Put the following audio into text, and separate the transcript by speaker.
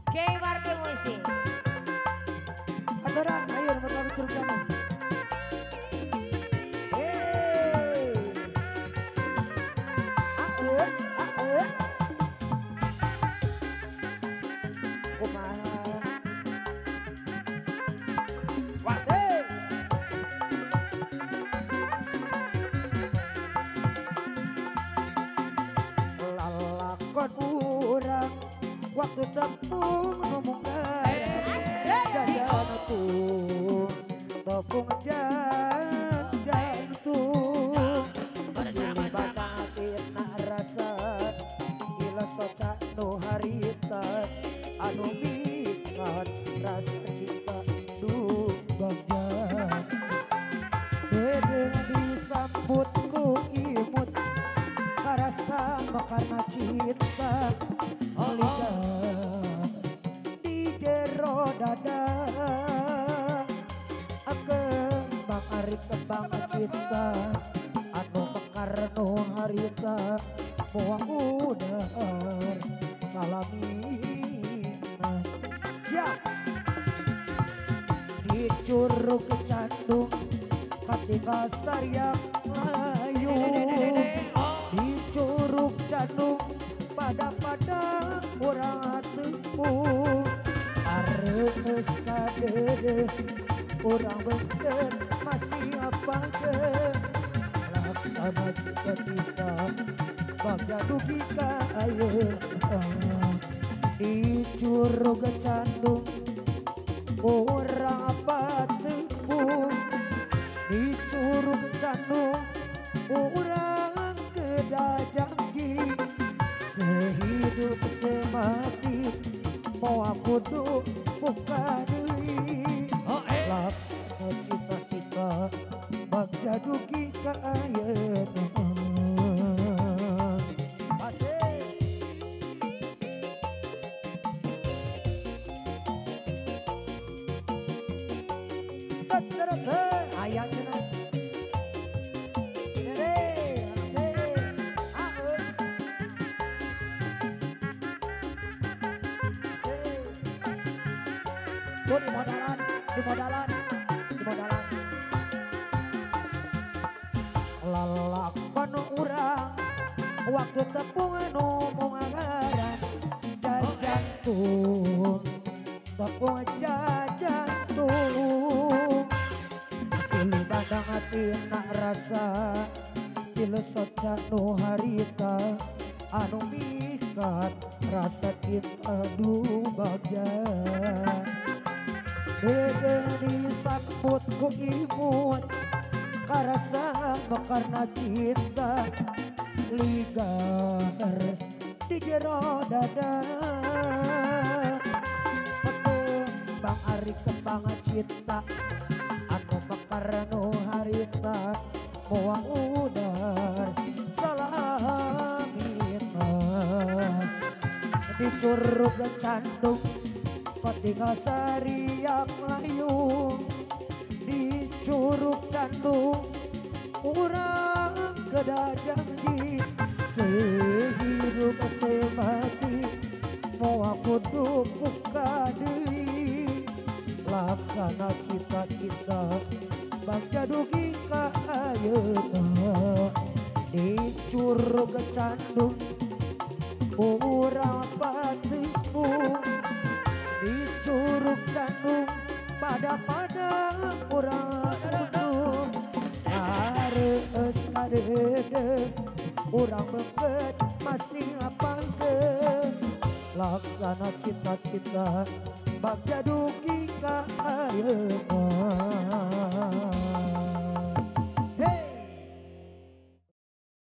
Speaker 1: Gay Marti Musik.
Speaker 2: Aturan, ayo nomor lagu Curug Jano. Hey. Ae. Kumaha. Wasih. Lalakon urang waktu tepung ngomong jantung tepung jantung silih banatina rasa gila soca nu harita anu mikat rasa cinta duh bagja dedeng disambut ku imut karasa makarna cinta lidah di jero dada kembang ari kembang cinta anu mekar nu harita moal udar salamina ya di curug kecandung katika saryak layu di curug candung pada urang tepung areus kadede urang beukeut masih apa ke laksana cita-cita bagja dugi ka ayeuna di curug candung urang apa tepung di curug candung urang kedah janji sehidup semati mau aku buka deui laksana cita-cita bagja dugi ka ayeuna asik tete aya cenah di modalan lalakon urang waktu tepung anu mungagaran jajantung tepung jajantung silih bandang hatina rasa gila soca nu harita anu mikat rasa cinta duh bagja dedeng disambut ku imut karasa makarna cinta ligar di jero dada kembang ari kembang cinta anu mekar nu harita moal udar salamina di curug candung katika sariak layung di curug candung urang kedah janji sehidup semati mau aku buka deui laksana cita-cita bagja dugi ka ayeuna di curug candung urang patepung di curug candung pada urang udung areus kadede urang beukeut masih apangkeun laksana cita-cita bagja dugi ka